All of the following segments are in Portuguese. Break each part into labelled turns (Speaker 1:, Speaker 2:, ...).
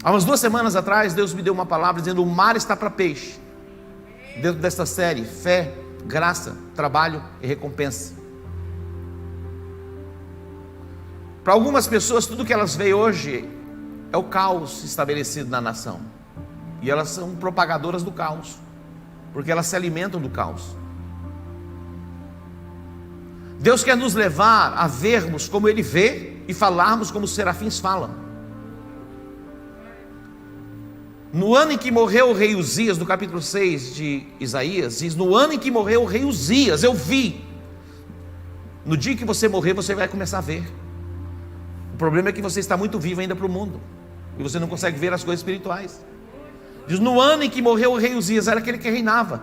Speaker 1: Há umas 2 semanas atrás, Deus me deu uma palavra dizendo: o mar está para peixe. Dentro desta série, fé, graça, trabalho e recompensa. Para algumas pessoas, tudo que elas veem hoje é o caos estabelecido na nação. E elas são propagadoras do caos, porque elas se alimentam do caos. Deus quer nos levar a vermos como Ele vê e falarmos como os serafins falam. No ano em que morreu o rei Uzias, no capítulo 6 de Isaías, diz: no ano em que morreu o rei Uzias, eu vi. No dia que você morrer, você vai começar a ver. O problema é que você está muito vivo ainda para o mundo, e você não consegue ver as coisas espirituais. Diz: no ano em que morreu o rei Uzias, era aquele que reinava.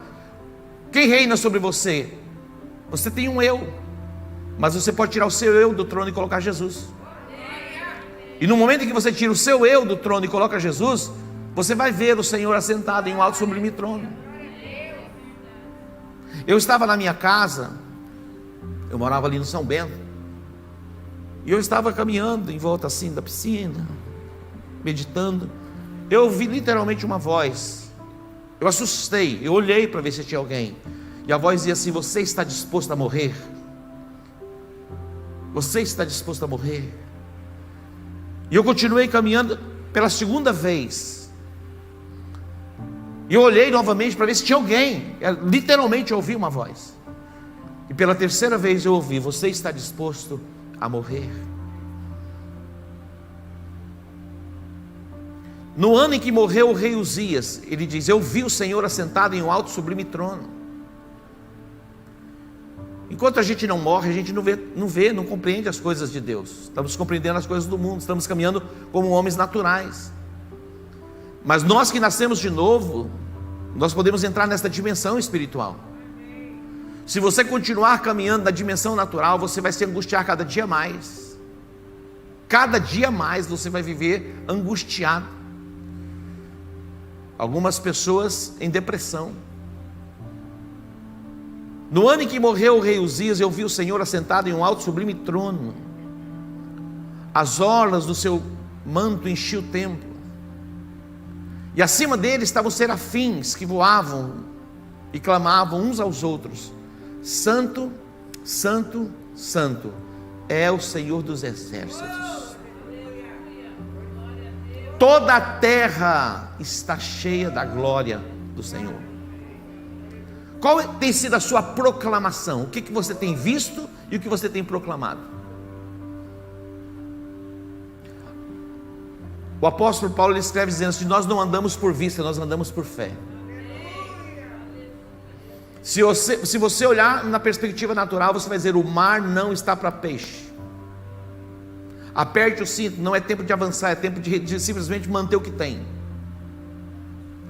Speaker 1: Quem reina sobre você? Você tem um eu, mas você pode tirar o seu eu do trono e colocar Jesus. E no momento em que você tira o seu eu do trono e coloca Jesus, você vai ver o Senhor assentado em um alto sublime trono. Eu estava na minha casa, eu morava ali no São Bento, e eu estava caminhando em volta assim da piscina, meditando. Eu ouvi literalmente uma voz. Eu assustei, eu olhei para ver se tinha alguém, e a voz dizia assim: você está disposto a morrer? Você está disposto a morrer? E eu continuei caminhando pela segunda vez. E eu olhei novamente para ver se tinha alguém. Literalmente eu ouvi uma voz. E pela terceira vez eu ouvi: você está disposto a morrer? No ano em que morreu o rei Uzias, ele diz: eu vi o Senhor assentado em um alto sublime trono. Enquanto a gente não morre, a gente não compreende as coisas de Deus. Estamos compreendendo as coisas do mundo, estamos caminhando como homens naturais. Mas nós que nascemos de novo, nós podemos entrar nesta dimensão espiritual. Se você continuar caminhando na dimensão natural, você vai se angustiar cada dia mais. Cada dia mais você vai viver angustiado. Algumas pessoas em depressão. No ano em que morreu o rei Uzias, eu vi o Senhor assentado em um alto sublime trono. As orlas do seu manto enchiam o templo. E acima dele estavam serafins que voavam e clamavam uns aos outros: Santo, Santo, Santo é o Senhor dos exércitos. Toda a terra está cheia da glória do Senhor. Qual tem sido a sua proclamação? O que você tem visto e o que você tem proclamado? O apóstolo Paulo ele escreve dizendo assim: nós não andamos por vista, nós andamos por fé. Se você olhar na perspectiva natural, você vai dizer: o mar não está para peixe. Aperte o cinto, não é tempo de avançar, é tempo de simplesmente manter o que tem.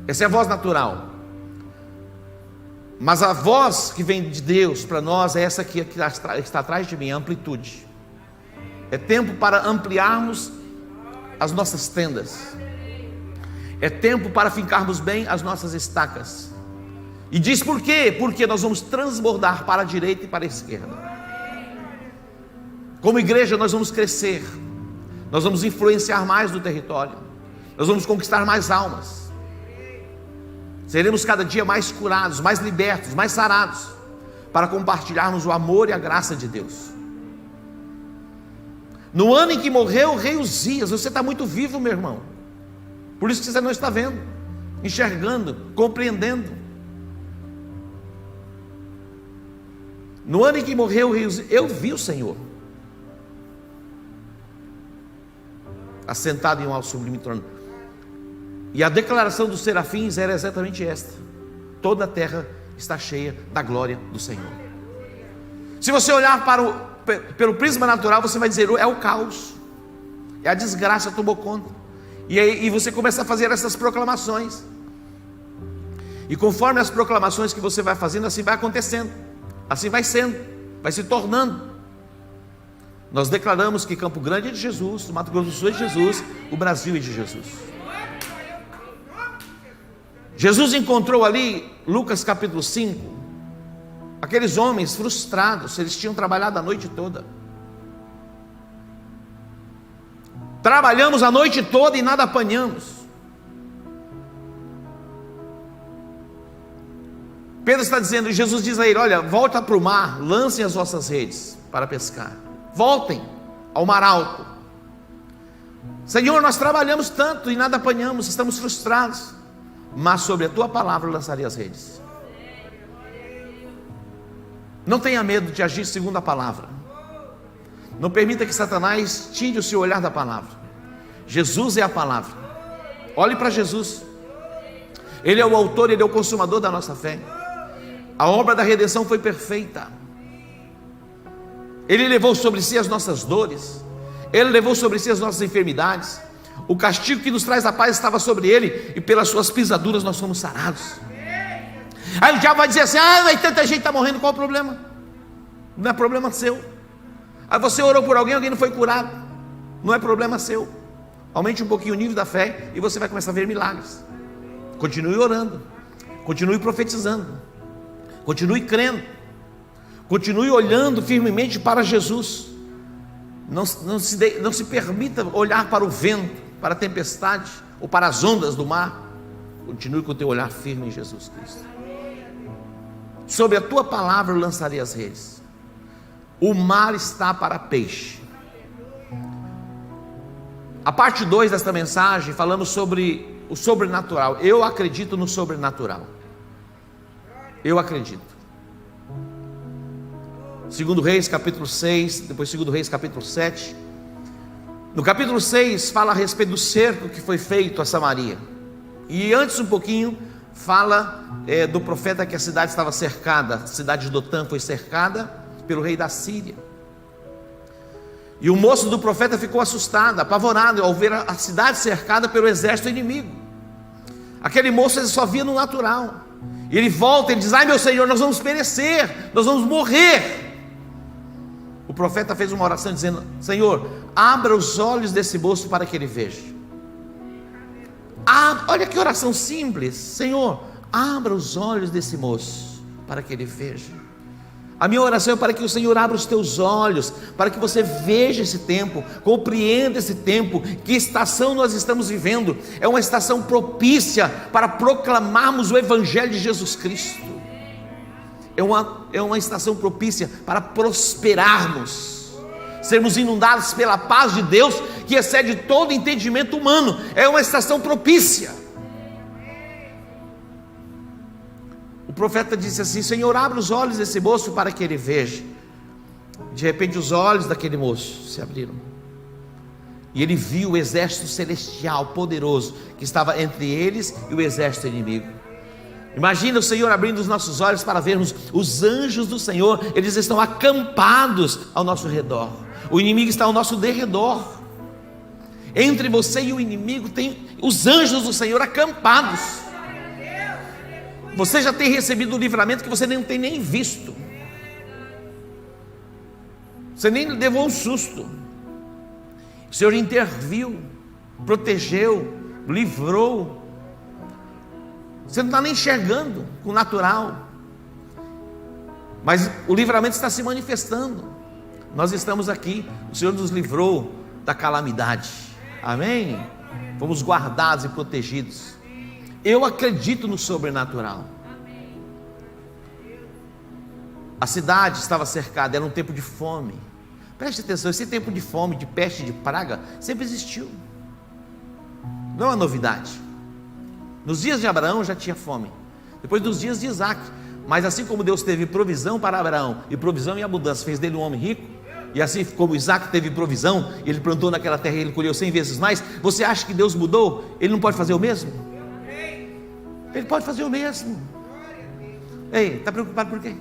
Speaker 1: Essa é a voz natural. Mas a voz que vem de Deus para nós é essa que está atrás de mim, a amplitude. É tempo para ampliarmos as nossas tendas. É tempo para fincarmos bem as nossas estacas. E diz por quê? Porque nós vamos transbordar para a direita e para a esquerda. Como igreja nós vamos crescer. Nós vamos influenciar mais no território. Nós vamos conquistar mais almas. Seremos cada dia mais curados, mais libertos, mais sarados, para compartilharmos o amor e a graça de Deus. No ano em que morreu o rei Uzias, você está muito vivo, meu irmão. Por isso que você não está vendo, enxergando, compreendendo. No ano em que morreu o rei Uzias, eu vi o Senhor assentado em um alto sublime trono. E a declaração dos serafins era exatamente esta: toda a terra está cheia da glória do Senhor. Se você olhar pelo prisma natural, você vai dizer: é o caos, é a desgraça tomou conta. E você começa a fazer essas proclamações. E conforme as proclamações que você vai fazendo, assim vai acontecendo, assim vai sendo, vai se tornando. Nós declaramos que Campo Grande é de Jesus, o Mato Grosso do Sul é de Jesus, o Brasil é de Jesus. Jesus encontrou ali, Lucas capítulo 5, aqueles homens frustrados. Eles tinham trabalhado a noite toda. Trabalhamos a noite toda e nada apanhamos. Pedro está dizendo, Jesus diz a ele: olha, volta para o mar, lancem as vossas redes para pescar. Voltem ao mar alto. Senhor, nós trabalhamos tanto e nada apanhamos, estamos frustrados, mas sobre a tua palavra eu lançarei as redes. Não tenha medo de agir segundo a palavra. Não permita que Satanás tire o seu olhar da palavra. Jesus é a palavra. Olhe para Jesus. Ele é o autor, Ele é o consumador da nossa fé. A obra da redenção foi perfeita. Ele levou sobre si as nossas dores, Ele levou sobre si as nossas enfermidades. O castigo que nos traz a paz estava sobre Ele, e pelas suas pisaduras nós fomos sarados. Aí o diabo vai dizer assim: mas tanta gente está morrendo, qual o problema? Não é problema seu. Aí você orou por alguém, alguém não foi curado, não é problema seu. Aumente um pouquinho o nível da fé e você vai começar a ver milagres. Continue orando, continue profetizando, continue crendo, continue olhando firmemente para Jesus. Não se permita olhar para o vento, para a tempestade ou para as ondas do mar. Continue com o teu olhar firme em Jesus Cristo. Sobre a tua palavra eu lançarei as redes. O mar está para peixe. A parte 2 desta mensagem, falamos sobre o sobrenatural. Eu acredito no sobrenatural. Eu acredito. 2 Reis capítulo 6, depois 2 Reis capítulo 7. No capítulo 6 fala a respeito do cerco que foi feito a Samaria. E antes um pouquinho fala do profeta que a cidade estava cercada. A cidade de Dotã foi cercada pelo rei da Síria. E o moço do profeta ficou assustado, apavorado ao ver a cidade cercada pelo exército inimigo. Aquele moço ele só via no natural. E ele volta e diz: ai meu Senhor, nós vamos perecer, nós vamos morrer. O profeta fez uma oração dizendo: Senhor, abra os olhos desse moço para que ele veja. Olha que oração simples. Senhor, abra os olhos desse moço para que ele veja. A minha oração é para que o Senhor abra os teus olhos, para que você veja esse tempo, compreenda esse tempo, que estação nós estamos vivendo. É uma estação propícia para proclamarmos o Evangelho de Jesus Cristo. É uma estação propícia para prosperarmos, sermos inundados pela paz de Deus, que excede todo entendimento humano. É uma estação propícia. O profeta disse assim: Senhor, abre os olhos desse moço para que ele veja. De repente os olhos daquele moço se abriram, e ele viu o exército celestial poderoso que estava entre eles e o exército inimigo. Imagina o Senhor abrindo os nossos olhos para vermos os anjos do Senhor. Eles estão acampados ao nosso redor. O inimigo está ao nosso derredor. Entre você e o inimigo tem os anjos do Senhor acampados. Você já tem recebido o livramento que você não tem nem visto. Você nem levou um susto. O Senhor interviu, protegeu, livrou. Você não está nem enxergando com o natural, mas o livramento está se manifestando. Nós estamos aqui, o Senhor nos livrou da calamidade. Amém? Fomos guardados e protegidos. Eu acredito no sobrenatural. A cidade estava cercada, era um tempo de fome. Preste atenção, esse tempo de fome, de peste, de praga, sempre existiu. Não é uma novidade. Nos dias de Abraão já tinha fome. Depois dos dias de Isaac. Mas assim como Deus teve provisão para Abraão, e provisão em abundância, fez dele um homem rico, e assim como Isaac teve provisão, ele plantou naquela terra e ele colheu 100 vezes mais. Você acha que Deus mudou? Ele não pode fazer o mesmo? Ele pode fazer o mesmo. Ei, está preocupado por quê?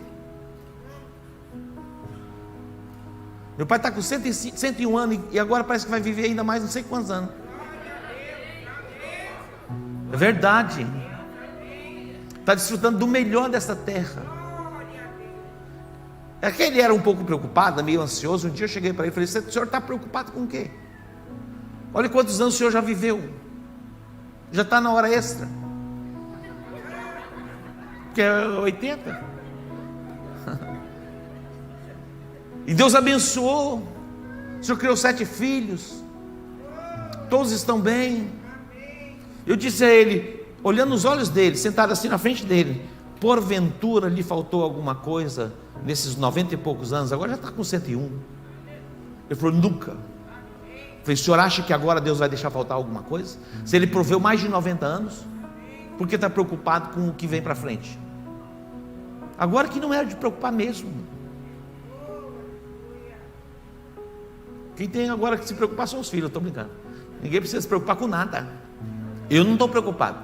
Speaker 1: Meu pai está com 101 anos e agora parece que vai viver ainda mais não sei quantos anos. É verdade. Está desfrutando do melhor dessa terra. É que ele era um pouco preocupado, meio ansioso. Um dia eu cheguei para ele e falei: o senhor está preocupado com o quê? Olha quantos anos o senhor já viveu. Já está na hora extra. Que é 80. E Deus abençoou. O senhor criou 7 filhos. Todos estão bem. Eu disse a ele, olhando nos olhos dele, sentado assim na frente dele: porventura lhe faltou alguma coisa nesses 90 e poucos anos? Agora já está com 101. Ele falou: nunca. Eu falei: o senhor acha que agora Deus vai deixar faltar alguma coisa? Se ele proveu mais de 90 anos, por que está preocupado com o que vem para frente? Agora que não era de preocupar mesmo. Quem tem agora que se preocupar são os filhos, eu estou brincando. Ninguém precisa se preocupar com nada. Eu não estou preocupado.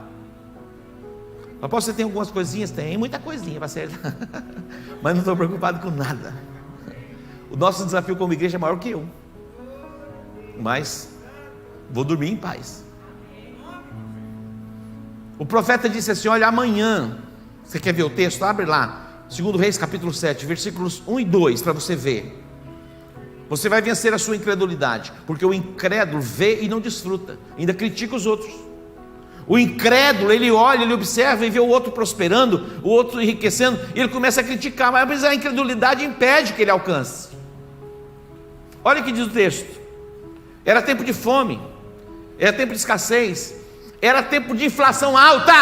Speaker 1: Após você tem algumas coisinhas? Tem muita coisinha para ser. Mas não estou preocupado com nada. O nosso desafio como igreja é maior que eu. Mas vou dormir em paz. O profeta disse assim: olha, amanhã, você quer ver o texto? Abre lá, 2 Reis capítulo 7, versículos 1 e 2, para você ver. Você vai vencer a sua incredulidade, porque o incrédulo vê e não desfruta, ainda critica os outros. O incrédulo, ele olha, ele observa e vê o outro prosperando, o outro enriquecendo, e ele começa a criticar, mas a incredulidade impede que ele alcance. Olha o que diz o texto: era tempo de fome, era tempo de escassez, era tempo de inflação alta.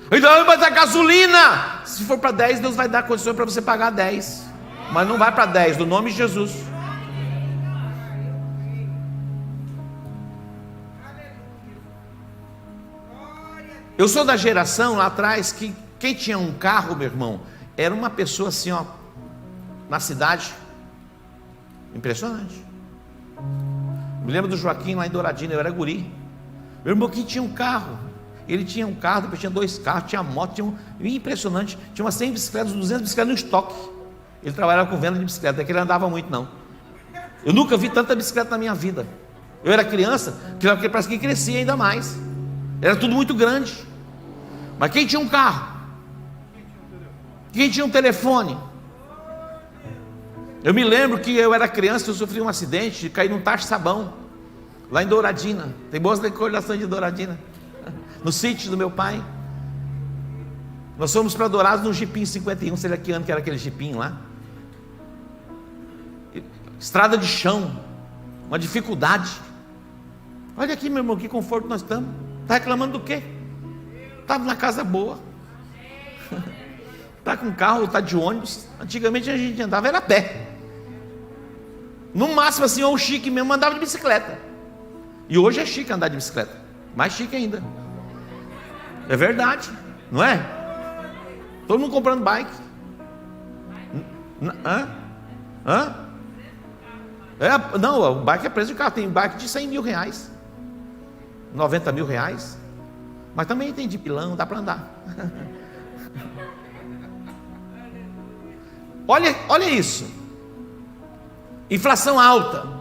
Speaker 1: Então, mas a gasolina, se for para 10, Deus vai dar condições para você pagar 10, mas não vai para 10, no nome de Jesus. Eu sou da geração lá atrás que quem tinha um carro, meu irmão, era uma pessoa assim, ó, na cidade, impressionante. Me lembro do Joaquim lá em Douradina, eu era guri. Meu irmão que tinha um carro, ele tinha um carro, depois tinha 2 carros, tinha moto, impressionante, tinha umas 100 bicicletas, 200 bicicletas no estoque. Ele trabalhava com venda de bicicleta, é que ele andava muito não. Eu nunca vi tanta bicicleta na minha vida. Eu era criança, que parece que crescia ainda mais. Era tudo muito grande. Mas quem tinha um carro? Quem tinha um telefone? Eu me lembro que eu era criança, eu sofri um acidente, caí num tacho de sabão, lá em Douradina. Tem boas recordações de Douradina. No sítio do meu pai. Nós fomos para Dourados no Jipim 51, sei lá que ano que era aquele Jipim lá. Estrada de chão, uma dificuldade. Olha aqui, meu irmão, que conforto nós estamos. Está reclamando do quê? Estava na casa boa. Está com carro, está de ônibus. Antigamente a gente andava, era a pé. No máximo assim, ou o chique mesmo andava de bicicleta. E hoje é chique andar de bicicleta. Mais chique ainda. É verdade, não é? Todo mundo comprando bike. Hã? Não, o bike é preço de carro. Tem bike de 100 mil reais, 90 mil reais. Mas também tem de pilão, dá para andar. Olha isso. Inflação alta.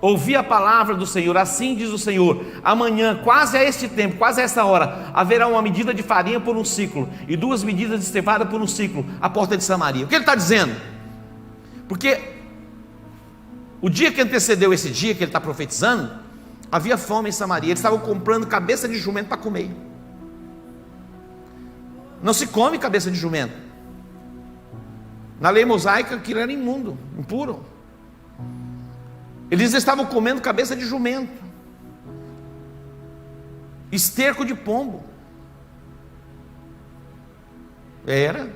Speaker 1: Ouvi a palavra do Senhor, assim diz o Senhor: amanhã, quase a este tempo, quase a esta hora, haverá uma medida de farinha por um ciclo, e 2 medidas de cevada por um ciclo, à porta de Samaria. O que ele está dizendo? Porque o dia que antecedeu esse dia que ele está profetizando, havia fome em Samaria. Eles estavam comprando cabeça de jumento para comer. Não se come cabeça de jumento. Na lei mosaica aquilo era imundo, impuro. Eles estavam comendo cabeça de jumento, esterco de pombo. Era.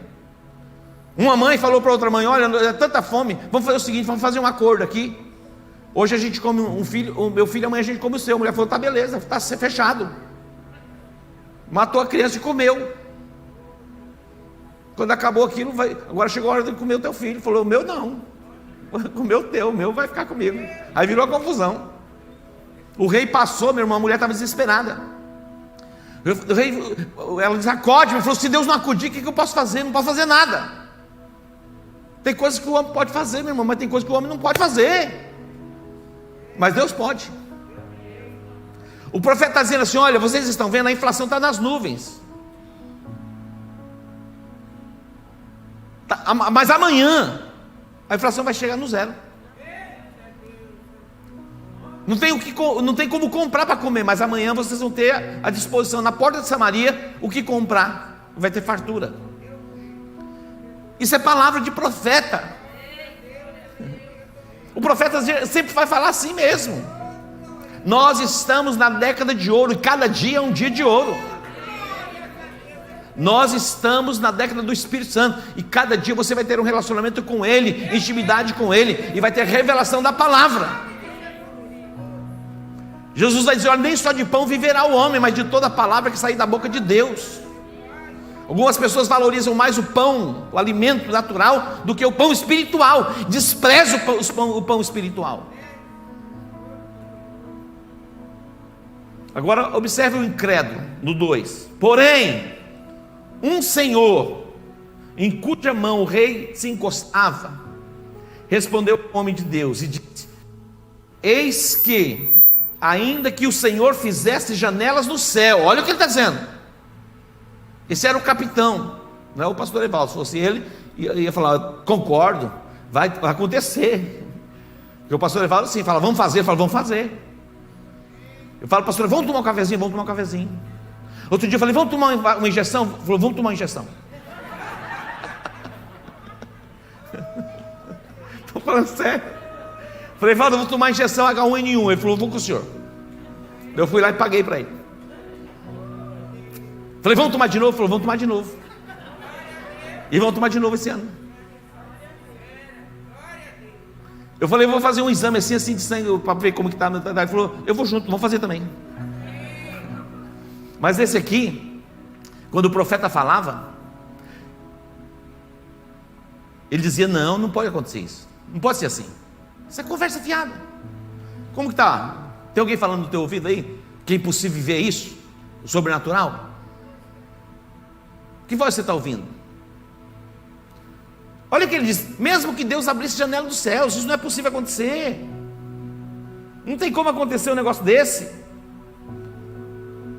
Speaker 1: Uma mãe falou para outra mãe: olha, é tanta fome, vamos fazer o seguinte, vamos fazer um acordo aqui. Hoje a gente come um filho, o meu filho, amanhã a gente come o seu. A mulher falou: tá beleza, está fechado. Matou a criança e comeu. Quando acabou aquilo, agora chegou a hora de comer o teu filho. Falou: o meu não, comer o teu, o meu vai ficar comigo. Aí virou a confusão. O rei passou, meu irmão, a mulher estava desesperada. O rei, ela diz: acode, ele falou: se Deus não acudir, o que eu posso fazer? Não posso fazer nada. Tem coisas que o homem pode fazer, meu irmão, mas tem coisas que o homem não pode fazer. Mas Deus pode. O profeta está dizendo assim: olha, vocês estão vendo, a inflação está nas nuvens. Mas amanhã a inflação vai chegar no zero. Não tem como comprar para comer, mas amanhã vocês vão ter à disposição na porta de Samaria o que comprar. Vai ter fartura. Isso é palavra de profeta. O profeta sempre vai falar assim mesmo. Nós estamos na década de ouro e cada dia é um dia de ouro. Nós estamos na década do Espírito Santo, e cada dia você vai ter um relacionamento com Ele, intimidade com Ele, e vai ter revelação da palavra. Jesus vai dizer: olha, nem só de pão viverá o homem, mas de toda a palavra que sair da boca de Deus. Algumas pessoas valorizam mais o pão, o alimento natural, do que o pão espiritual, desprezam o pão espiritual. Agora observe o incrédulo no 2. Porém, um senhor, em cuja mão o rei se encostava, respondeu o homem de Deus e disse: eis que, ainda que o Senhor fizesse janelas no céu, olha o que ele está dizendo. Esse era o capitão, não é o pastor Evaldo. Se fosse ele, ia falar: concordo, vai acontecer. Porque o pastor Evaldo assim fala: vamos fazer. Eu falo: vamos fazer. Eu falo: pastor, vamos tomar um cafezinho? Vamos tomar um cafezinho. Outro dia eu falei: vamos tomar uma injeção? Ele falou: vamos tomar uma injeção. Estou falando sério. Eu falei: Evaldo, eu vou tomar injeção H1N1. Ele falou: vou com o senhor. Eu fui lá e paguei para ele. Falei: vamos tomar de novo? Ele falou: vamos tomar de novo. E vamos tomar de novo esse ano. Eu falei: vou fazer um exame assim de sangue para ver como que está. Ele falou: eu vou junto, vamos fazer também. Mas esse aqui, quando o profeta falava, ele dizia: não, não pode acontecer isso, não pode ser assim. Isso é conversa fiada. Como que está? Tem alguém falando no teu ouvido aí que é impossível viver isso, o sobrenatural? Que voz você está ouvindo? Olha o que ele diz: mesmo que Deus abrisse a janela dos céus, isso não é possível acontecer. Não tem como acontecer um negócio desse.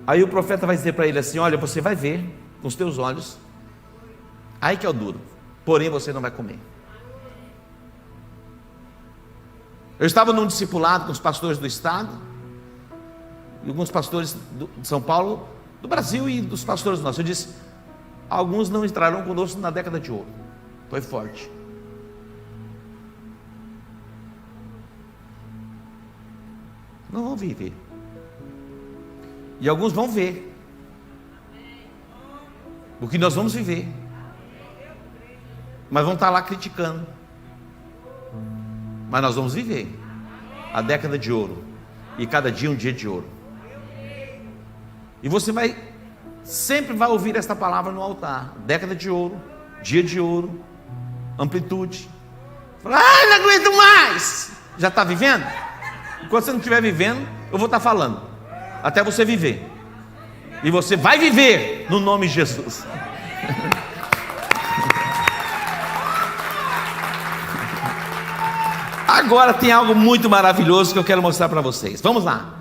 Speaker 1: Aí o profeta vai dizer para ele assim: olha, você vai ver com os teus olhos, aí que é o duro, porém você não vai comer. Eu estava num discipulado com os pastores do estado, e alguns pastores de São Paulo, do Brasil, e dos pastores nossos. Eu disse: alguns não entrarão conosco na década de ouro. Foi forte. Não vão viver. E alguns vão ver o que nós vamos viver, mas vão estar lá criticando. Mas nós vamos viver a década de ouro, e cada dia um dia de ouro. E você sempre vai ouvir esta palavra no altar: década de ouro, dia de ouro, amplitude. Fala: não aguento mais. Já está vivendo? Enquanto você não estiver vivendo, eu vou estar falando, até você viver. E você vai viver no nome de Jesus. Agora tem algo muito maravilhoso que eu quero mostrar para vocês. Vamos lá.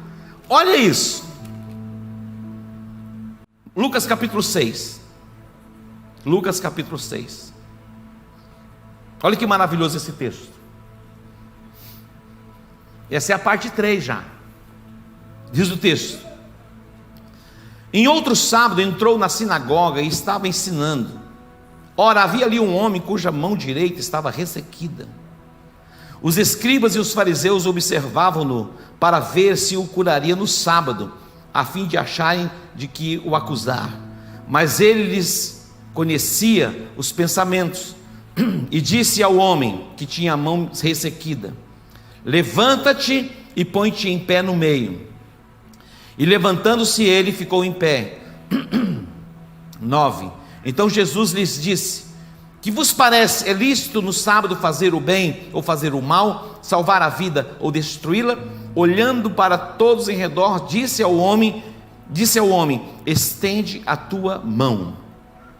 Speaker 1: Olha isso. Lucas capítulo 6. Lucas capítulo 6. Olha que maravilhoso esse texto. Essa é a parte 3 já. Diz o texto: em outro sábado entrou na sinagoga e estava ensinando. Ora, havia ali um homem cuja mão direita estava ressequida. Os escribas e os fariseus observavam-no para ver se o curaria no sábado, a fim de acharem de que o acusar. Mas ele lhes conhecia os pensamentos e disse ao homem que tinha a mão ressequida: levanta-te e põe-te em pé no meio. E levantando-se ele, ficou em pé. 9. Então Jesus lhes disse: que vos parece, é lícito no sábado fazer o bem ou fazer o mal, salvar a vida ou destruí-la? Olhando para todos em redor, disse ao homem: estende a tua mão.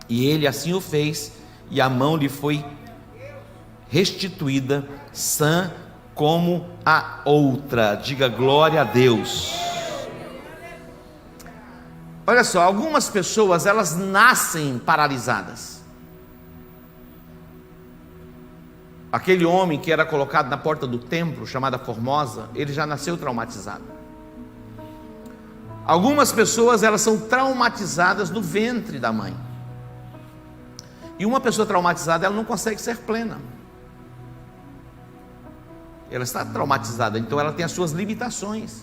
Speaker 1: E ele assim o fez, e a mão lhe foi restituída, sã como a outra. Diga glória a Deus. Olha só, algumas pessoas, elas nascem paralisadas. Aquele homem que era colocado na porta do templo, chamada Formosa, ele já nasceu traumatizado. Algumas pessoas, elas são traumatizadas no ventre da mãe. E uma pessoa traumatizada, ela não consegue ser plena. Ela está traumatizada, então ela tem as suas limitações.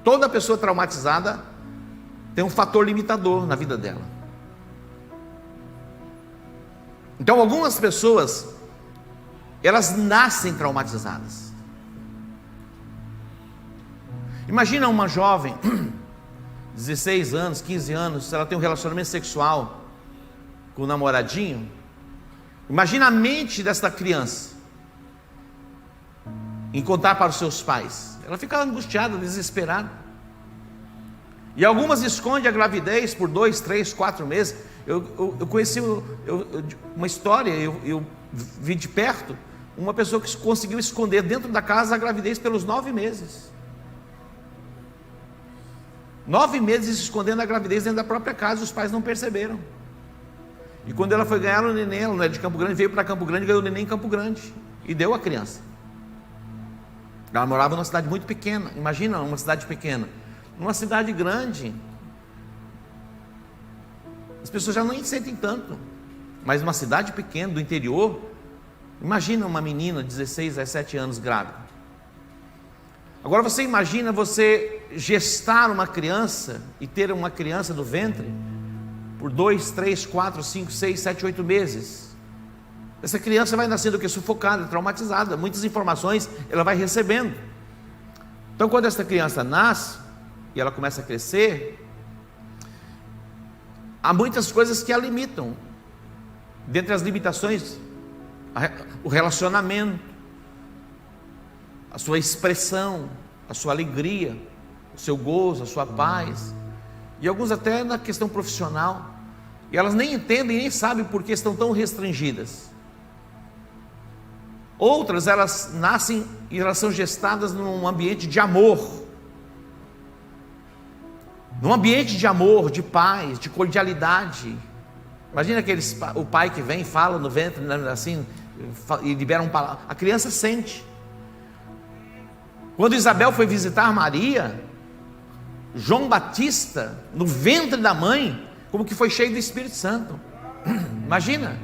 Speaker 1: Toda pessoa traumatizada tem um fator limitador na vida dela. Então algumas pessoas, elas nascem traumatizadas. Imagina uma jovem, 16 anos, 15 anos, se ela tem um relacionamento sexual com o namoradinho. Imagina a mente desta criança em contar para os seus pais. Ela fica angustiada, desesperada. E algumas escondem a gravidez por 2, 3, 4 meses. Eu conheci uma história, eu vi de perto uma pessoa que conseguiu esconder dentro da casa a gravidez pelos 9 meses. 9 meses escondendo a gravidez dentro da própria casa, os pais não perceberam. E quando ela foi ganhar o neném, ela não é de Campo Grande, veio para Campo Grande, ganhou o neném em Campo Grande e deu a criança. Ela morava numa cidade muito pequena. Imagina uma cidade pequena. Numa cidade grande, as pessoas já nem sentem tanto, mas numa cidade pequena do interior, imagina uma menina de 16, 17 anos grávida. Agora você imagina você gestar uma criança e ter uma criança no ventre por 2, 3, 4, 5, 6, 7, 8 meses. Essa criança vai nascendo o que? Sufocada, traumatizada, muitas informações ela vai recebendo. Então quando essa criança nasce e ela começa a crescer, há muitas coisas que a limitam. Dentre as limitações, o relacionamento, a sua expressão, a sua alegria, o seu gozo, a sua paz, e alguns até na questão profissional, e elas nem entendem, nem sabem por que estão tão restringidas. Outras, elas nascem e elas são gestadas num ambiente de amor, num ambiente de amor, de paz, de cordialidade. Imagina o pai que vem e fala no ventre, assim, e libera um palavra. A criança sente. Quando Isabel foi visitar Maria, João Batista, no ventre da mãe, como que foi cheio do Espírito Santo. Imagina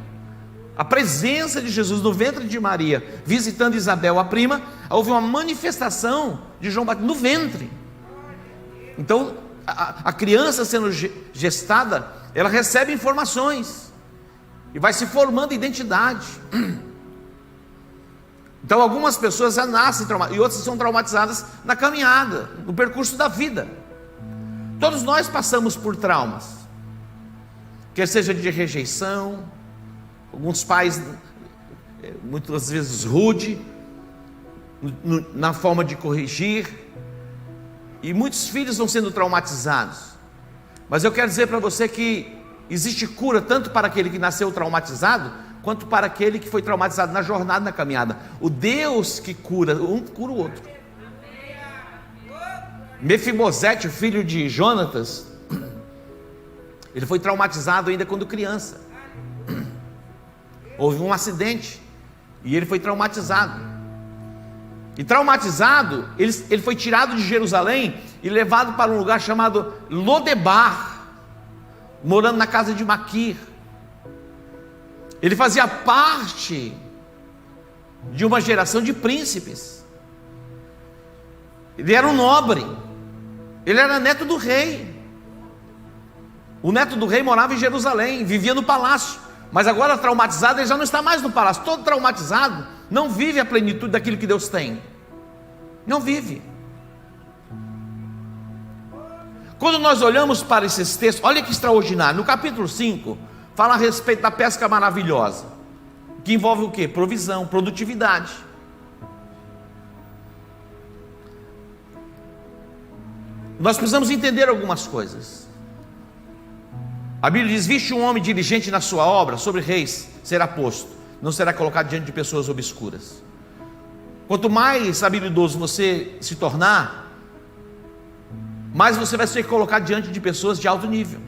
Speaker 1: a presença de Jesus no ventre de Maria, visitando Isabel, a prima. Houve uma manifestação de João Batista no ventre. Então a criança sendo gestada, ela recebe informações e vai se formando identidade. Então algumas pessoas já nascem traumatizadas e outras são traumatizadas na caminhada, no percurso da vida. Todos nós passamos por traumas, quer seja de rejeição, alguns pais muitas vezes rude na forma de corrigir, e muitos filhos vão sendo traumatizados. Mas eu quero dizer para você que existe cura tanto para aquele que nasceu traumatizado, quanto para aquele que foi traumatizado na jornada, na caminhada. O Deus que cura, um cura o outro. Mefibosete, o filho de Jonatas, ele foi traumatizado ainda quando criança. Houve um acidente e ele foi traumatizado. E traumatizado, ele foi tirado de Jerusalém e levado para um lugar chamado Lodebar, morando na casa de Maquir. Ele fazia parte de uma geração de príncipes. Ele era um nobre. Ele era neto do rei. O neto do rei morava em Jerusalém, vivia no palácio. Mas agora traumatizado, ele já não está mais no palácio. Todo traumatizado não vive a plenitude daquilo que Deus tem. Não vive. Quando nós olhamos para esses textos, olha que extraordinário. No capítulo 5, fala a respeito da pesca maravilhosa, que envolve o quê? Provisão, produtividade. Nós precisamos entender algumas coisas. A Bíblia diz: viste um homem diligente na sua obra, sobre reis será posto, não será colocado diante de pessoas obscuras. Quanto mais habilidoso você se tornar, mais você vai ser colocado diante de pessoas de alto nível.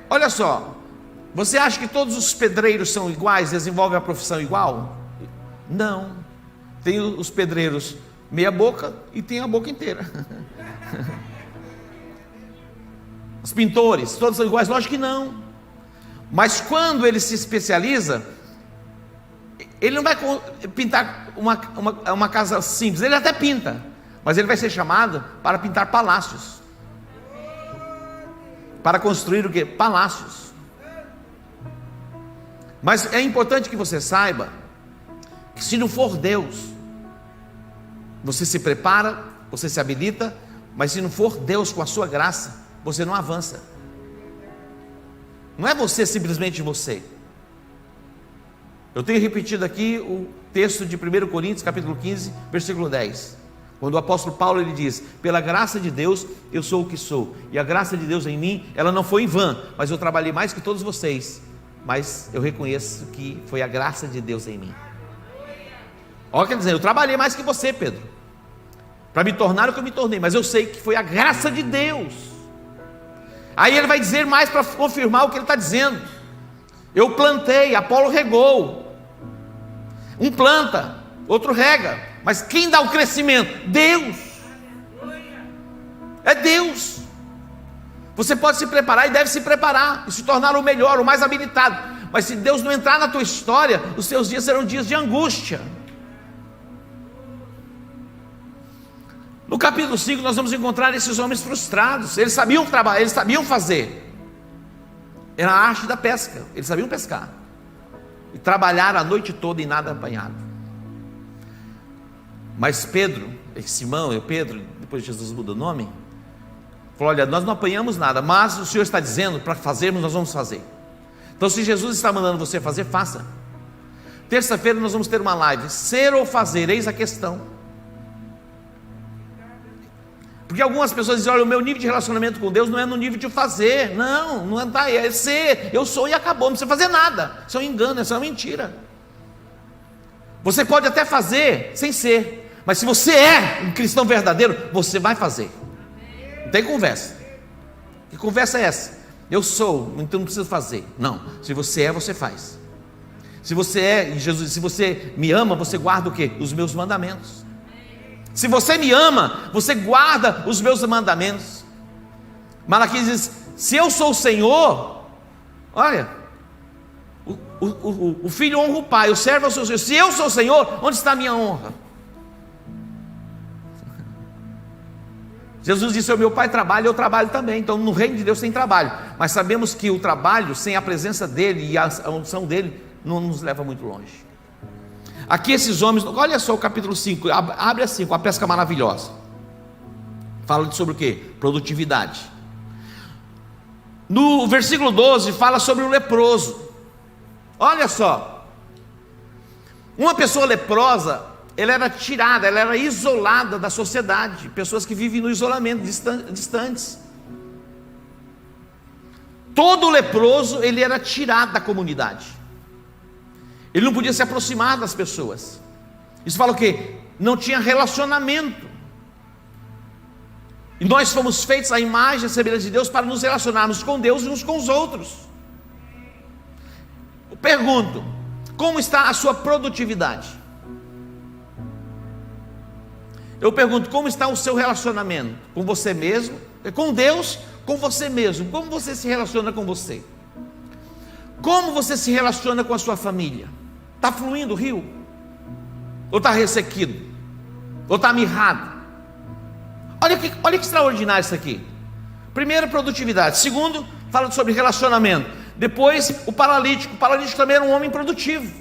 Speaker 1: Olha só, você acha que todos os pedreiros são iguais, desenvolvem a profissão igual? Não. Tem os pedreiros meia boca e tem a boca inteira. Os pintores, todos são iguais? Lógico que não. Mas quando ele se especializa, ele não vai pintar uma casa simples. Ele até pinta, mas ele vai ser chamado para pintar palácios, para construir o quê? Palácios. Mas é importante que você saiba que se não for Deus, você se prepara, você se habilita, mas se não for Deus com a sua graça, você não avança. Não é você, simplesmente você. Eu tenho repetido aqui o texto de 1 Coríntios, capítulo 15, versículo 10. Quando o apóstolo Paulo ele diz: pela graça de Deus eu sou o que sou, e a graça de Deus em mim, ela não foi em vão, mas eu trabalhei mais que todos vocês, mas eu reconheço que foi a graça de Deus em mim. Olha, quer dizer, eu trabalhei mais que você, Pedro, para me tornar o que eu me tornei, mas eu sei que foi a graça de Deus. Aí ele vai dizer mais para confirmar o que ele está dizendo: eu plantei, Apolo regou. Um planta, outro rega, mas quem dá o crescimento? Deus. É Deus. Você pode se preparar e deve se preparar e se tornar o melhor, o mais habilitado, mas se Deus não entrar na tua história, os seus dias serão dias de angústia. No capítulo 5 nós vamos encontrar esses homens frustrados. Eles sabiam trabalhar, eles sabiam fazer, era a arte da pesca, eles sabiam pescar e trabalhar a noite toda e nada apanhado. Mas Pedro, Simão, Pedro, depois Jesus muda o nome, falou: olha, nós não apanhamos nada, mas o Senhor está dizendo para fazermos, nós vamos fazer. Então se Jesus está mandando você fazer, faça. Terça-feira nós vamos ter uma live, ser ou fazer, eis a questão. Porque algumas pessoas dizem: olha, o meu nível de relacionamento com Deus não é no nível de fazer. Não está, é ser, eu sou e acabou, não precisa fazer nada. Isso é um engano, isso é uma mentira. Você pode até fazer sem ser, mas se você é um cristão verdadeiro, você vai fazer. Não tem conversa. Que conversa é essa? Eu sou, então não preciso fazer. Não, se você é, você faz. Se você é, Jesus, se você me ama, você guarda o quê? Os meus mandamentos. Se você me ama, você guarda os meus mandamentos. Malaquias diz: se eu sou o Senhor, olha, o filho honra o pai, o servo é o seu Senhor. Se eu sou o Senhor, onde está a minha honra? Jesus disse: o meu pai trabalha, eu trabalho também. Então no reino de Deus tem trabalho, mas sabemos que o trabalho sem a presença dele e a unção dele não nos leva muito longe. Aqui esses homens, olha só o capítulo 5, abre assim, com a pesca maravilhosa. Fala sobre o que? Produtividade. No versículo 12 fala sobre o leproso. Olha só, uma pessoa leprosa, ela era tirada, ela era isolada da sociedade. Pessoas que vivem no isolamento, distantes. Todo leproso, ele era tirado da comunidade. Ele não podia se aproximar das pessoas. Isso fala o quê? Não tinha relacionamento. E nós fomos feitos à imagem e semelhança de Deus para nos relacionarmos com Deus e uns com os outros. Eu pergunto: como está a sua produtividade? Eu pergunto: como está o seu relacionamento com você mesmo, com Deus, com você mesmo? Como você se relaciona com você? Como você se relaciona com a sua família? Está fluindo o rio? Ou está ressequido? Ou está mirrado? Olha que extraordinário isso aqui. Primeiro, produtividade. Segundo, fala sobre relacionamento. Depois, o paralítico. O paralítico também era um homem produtivo.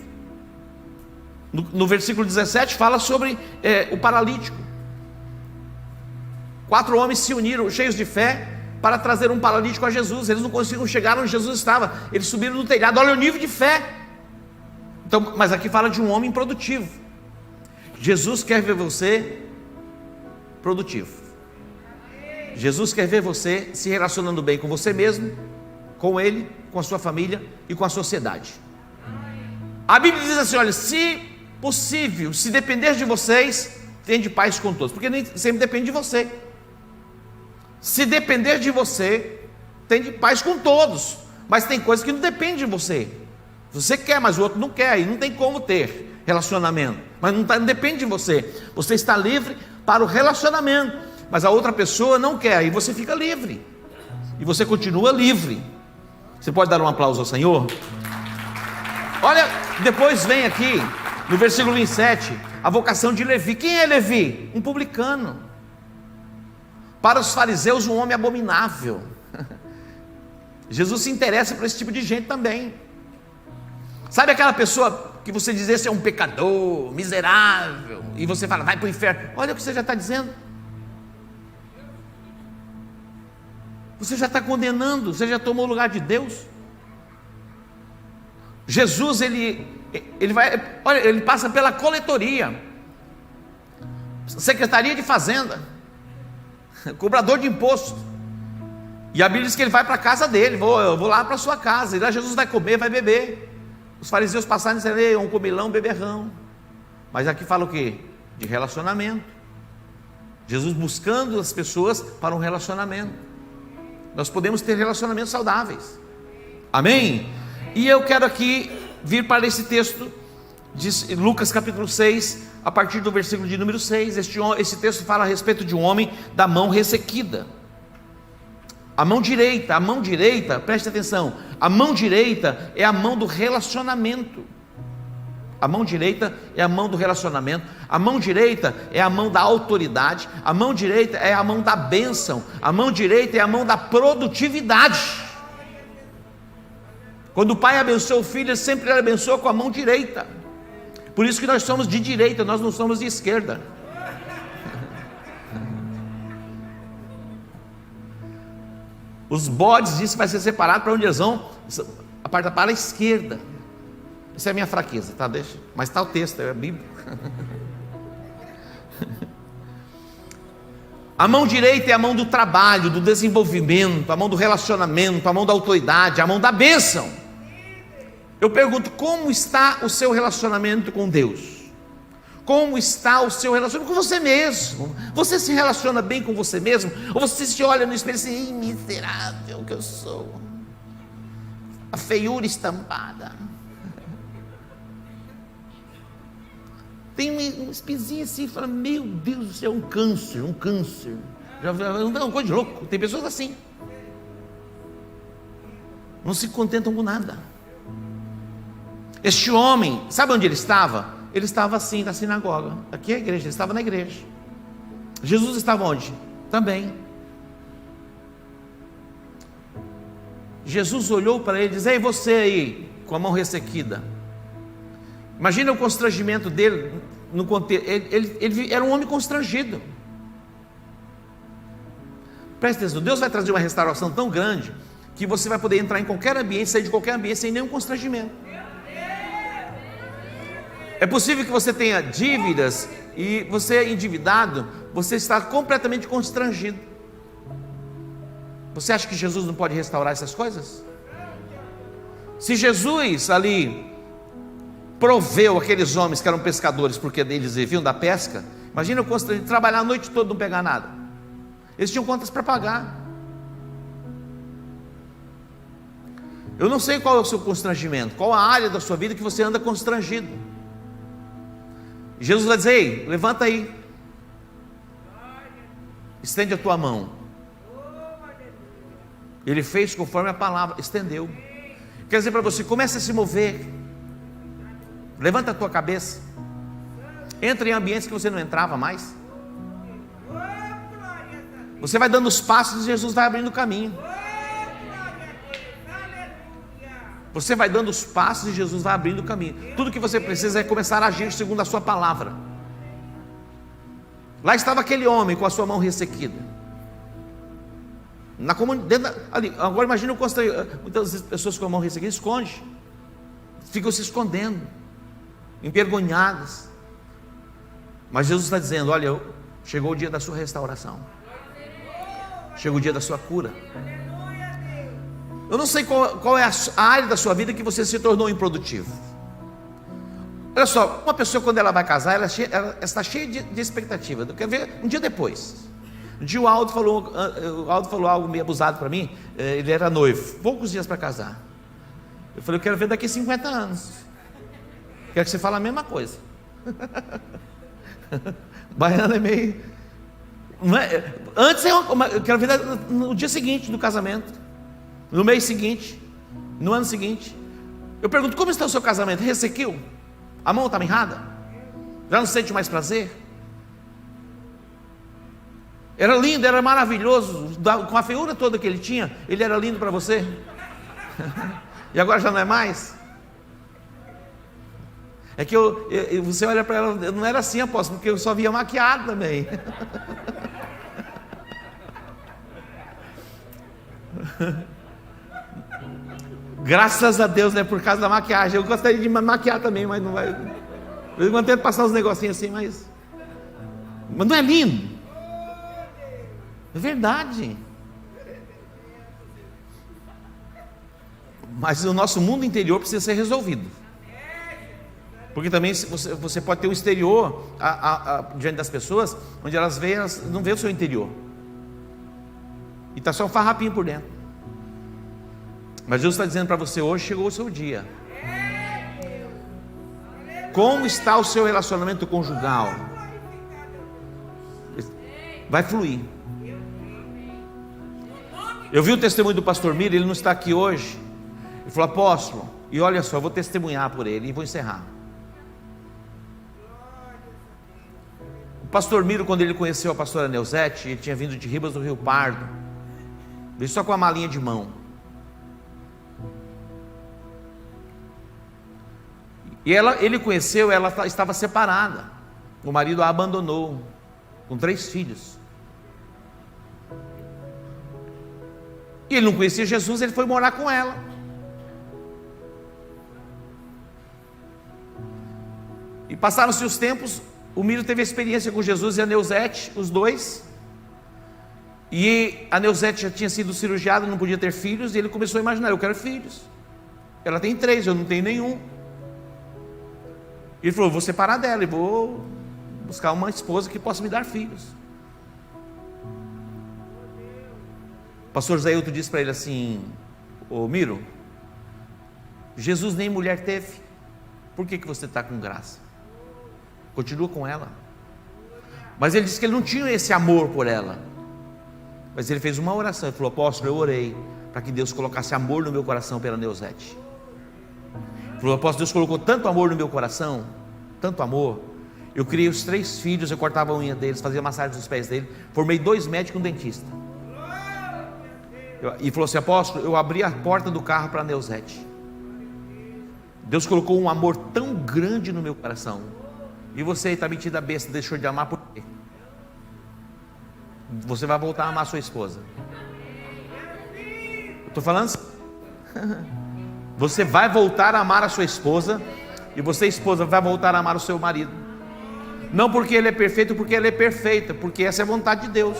Speaker 1: No versículo 17 fala sobre o paralítico. 4 homens se uniram, cheios de fé, para trazer um paralítico a Jesus. Eles não conseguiram chegar onde Jesus estava, eles subiram no telhado. Olha o nível de fé. Então, mas aqui fala de um homem produtivo. Jesus quer ver você produtivo. Jesus quer ver você se relacionando bem com você mesmo, com Ele, com a sua família e com a sociedade. A Bíblia diz assim: olha, se possível, se depender de vocês, tende paz com todos. Porque nem sempre depende de você. Se depender de você, tende paz com todos. Mas tem coisas que não dependem de você. Você quer, mas o outro não quer, e não tem como ter relacionamento. Mas não depende de você. Você está livre para o relacionamento, mas a outra pessoa não quer, e você fica livre. E você continua livre. Você pode dar um aplauso ao Senhor? Olha, depois vem aqui, no versículo 27, a vocação de Levi. Quem é Levi? Um publicano. Para os fariseus, um homem abominável. Jesus se interessa por esse tipo de gente também. Sabe aquela pessoa que você diz, esse é um pecador, miserável, e você fala, vai para o inferno. Olha o que você já está dizendo. Você já está condenando, você já tomou o lugar de Deus. Jesus, ele passa pela coletoria, Secretaria de Fazenda, cobrador de imposto, e a Bíblia diz que ele vai para a casa dele, eu vou lá para a sua casa, e lá Jesus vai comer, vai beber. Os fariseus passaram e disseram, um comilão, beberrão. Mas aqui fala o quê? De relacionamento. Jesus buscando as pessoas para um relacionamento. Nós podemos ter relacionamentos saudáveis. Amém? E eu quero aqui vir para esse texto de Lucas capítulo 6, a partir do versículo de número 6. Esse texto fala a respeito de um homem da mão ressequida. A mão direita, preste atenção, a mão direita é a mão do relacionamento. A mão direita é a mão do relacionamento. A mão direita é a mão da autoridade. A mão direita é a mão da bênção. A mão direita é a mão da produtividade. Quando o pai abençoa o filho, ele sempre abençoa com a mão direita. Por isso que nós somos de direita, nós não somos de esquerda. Os bodes dizem que vai ser separado para onde eles vão, para a esquerda. Isso é a minha fraqueza, tá? Deixa. Mas está o texto, é a Bíblia. A mão direita é a mão do trabalho, do desenvolvimento, a mão do relacionamento, a mão da autoridade, a mão da bênção. Eu pergunto, como está o seu relacionamento com Deus? Como está o seu relacionamento com você mesmo? Você se relaciona bem com você mesmo? Ou você se olha no espelho e diz assim, miserável que eu sou, a feiura estampada, tem uma espinha assim e fala, meu Deus do céu, um câncer. Não, coisa de louco. Tem pessoas assim, não se contentam com nada. Este homem, sabe onde ele estava? Ele estava assim na sinagoga. Aqui é a igreja, ele estava na igreja. Jesus estava onde? Também. Jesus olhou para ele e disse, ei, você aí, com a mão ressequida. Imagina o constrangimento dele no contexto. Ele era um homem constrangido. Preste atenção, Deus vai trazer uma restauração tão grande que você vai poder entrar em qualquer ambiente, sair de qualquer ambiente sem nenhum constrangimento. É possível que você tenha dívidas e você é endividado, você está completamente constrangido. Você acha que Jesus não pode restaurar essas coisas? Se Jesus ali proveu aqueles homens que eram pescadores, porque eles viviam da pesca, imagina o constrangimento, trabalhar a noite toda e não pegar nada. Eles tinham contas para pagar. Eu não sei qual é o seu constrangimento, qual a área da sua vida que você anda constrangido. Jesus vai dizer, ei, levanta aí, estende a tua mão. Ele fez conforme a palavra, estendeu. Quer dizer para você, comece a se mover, levanta a tua cabeça, entra em ambientes que você não entrava mais. Você vai dando os passos e Jesus vai abrindo o caminho. Você vai dando os passos e Jesus vai abrindo o caminho. Tudo que você precisa é começar a agir segundo a sua palavra. Lá estava aquele homem com a sua mão ressequida. Na comunidade, ali, agora imagina o constrangimento. Muitas pessoas com a mão ressequida escondem, ficam se escondendo, envergonhadas. Mas Jesus está dizendo, olha, chegou o dia da sua restauração. Chegou o dia da sua cura. Eu não sei qual é a área da sua vida que você se tornou improdutivo. Olha só, uma pessoa quando ela vai casar, ela está cheia de expectativa. Eu quero ver um dia depois. Um dia o Aldo falou algo meio abusado para mim. Ele era noivo, poucos dias para casar. Eu falei, eu quero ver daqui a 50 anos. Quero que você fale a mesma coisa. Baiano é meio... Não é? Antes eu quero ver no dia seguinte do casamento, no mês seguinte, no ano seguinte. Eu pergunto, como está o seu casamento? Ressequiu? A mão está mirrada? Já não sente mais prazer? Era lindo, era maravilhoso, com a feiura toda que ele tinha, ele era lindo para você? E agora já não é mais? É que você olha para ela, eu não era assim, apóstolo, porque eu só via maquiado também. Graças a Deus, né? Por causa da maquiagem. Eu gostaria de me maquiar também, mas não vai. Eu tento passar uns negocinhos assim, mas não é lindo? É verdade. Mas o nosso mundo interior precisa ser resolvido. Porque também você pode ter um exterior diante das pessoas, onde elas não veem o seu interior. E está só um farrapinho por dentro. Mas Deus está dizendo para você, hoje chegou o seu dia. Como está o seu relacionamento conjugal? Vai fluir. Eu vi o testemunho do pastor Miro, ele não está aqui hoje. Ele falou, apóstolo, e olha só, eu vou testemunhar por ele e vou encerrar. O pastor Miro, quando ele conheceu a pastora Neuzete, ele tinha vindo de Ribas do Rio Pardo, veio só com a malinha de mão. E ele conheceu, ela estava separada, o marido a abandonou, com 3 filhos. E ele não conhecia Jesus, ele foi morar com ela. E passaram-se os tempos, o Miro teve a experiência com Jesus e a Neuzete, os dois. E a Neuzete já tinha sido cirurgiada, não podia ter filhos, e ele começou a imaginar, eu quero filhos. Ela tem 3, eu não tenho nenhum. Ele falou, vou separar dela e vou buscar uma esposa que possa me dar filhos. O pastor Zailton disse para ele assim, ô Miro, Jesus nem mulher teve, por que você está com graça? Continua com ela. Mas ele disse que ele não tinha esse amor por ela. Mas ele fez uma oração, ele falou, apóstolo, eu orei para que Deus colocasse amor no meu coração pela Neuzete. Ele falou, apóstolo, Deus colocou tanto amor no meu coração, tanto amor, eu criei os 3 filhos, eu cortava a unha deles, fazia massagem nos pés dele, formei 2 médicos e um dentista. E falou assim, apóstolo, eu abri a porta do carro para a Neuzete. Deus colocou um amor tão grande no meu coração. E você está metida a besta, deixou de amar por quê? Você vai voltar a amar sua esposa. Estou falando assim. Você vai voltar a amar a sua esposa, e você, esposa, vai voltar a amar o seu marido. Não porque ele é perfeito, porque ela é perfeita, porque essa é a vontade de Deus.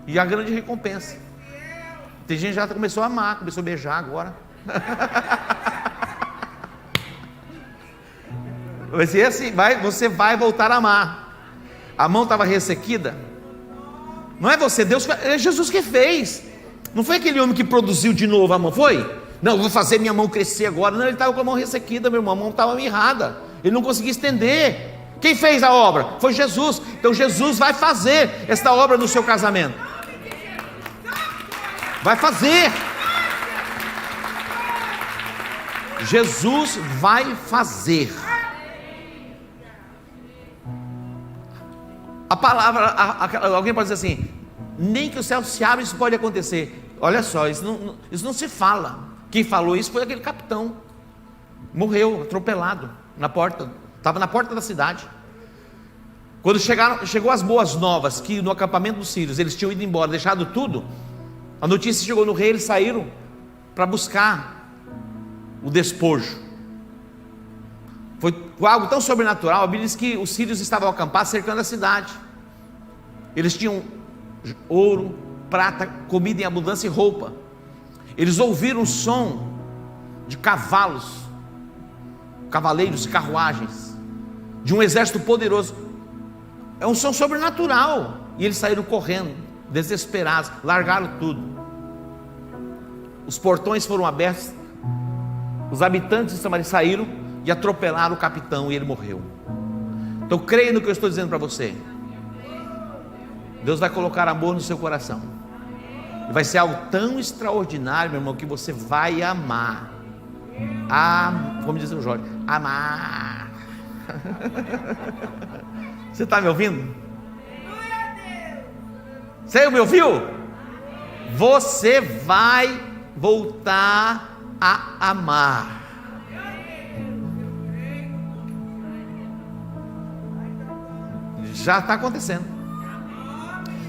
Speaker 1: E a grande recompensa. Tem gente que já começou a amar, começou a beijar agora. Vai ser assim, você vai voltar a amar. A mão estava ressequida. Não é você, Deus, é Jesus que fez. Não foi aquele homem que produziu de novo a mão, foi? Não, eu vou fazer minha mão crescer agora. Não, ele estava com a mão ressequida, meu irmão, a mão estava mirrada. Ele não conseguia estender. Quem fez a obra? Foi Jesus. Então Jesus vai fazer esta obra no seu casamento. Vai fazer. Jesus vai fazer. A palavra, alguém pode dizer assim, nem que o céu se abra isso pode acontecer. Olha só, isso não se fala. Quem falou isso foi aquele capitão. Morreu atropelado na porta, estava na porta da cidade. Quando chegou as boas novas, que no acampamento dos sírios eles tinham ido embora, deixado tudo, a notícia chegou no rei, eles saíram para buscar o despojo. Foi algo tão sobrenatural. A Bíblia diz que os sírios estavam acampados cercando a cidade. Eles tinham ouro, prata, comida em abundância e roupa. Eles ouviram o som de cavalos, cavaleiros e carruagens, de um exército poderoso. É um som sobrenatural. E eles saíram correndo, desesperados, largaram tudo. Os portões foram abertos, os habitantes de Samaria saíram e atropelaram o capitão, e ele morreu. Então creia no que eu estou dizendo para você. Deus vai colocar amor no seu coração, e vai ser algo tão extraordinário, meu irmão, que você vai amar. Como diz o Jorge, amar. Você está me ouvindo? Você me ouviu? você vai voltar a amar. Já está acontecendo.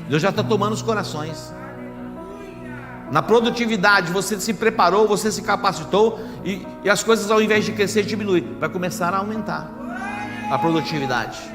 Speaker 1: Deus já está tomando os corações. Na produtividade, você se preparou, você se capacitou, e as coisas, ao invés de crescer, diminuir. Vai começar a aumentar a produtividade.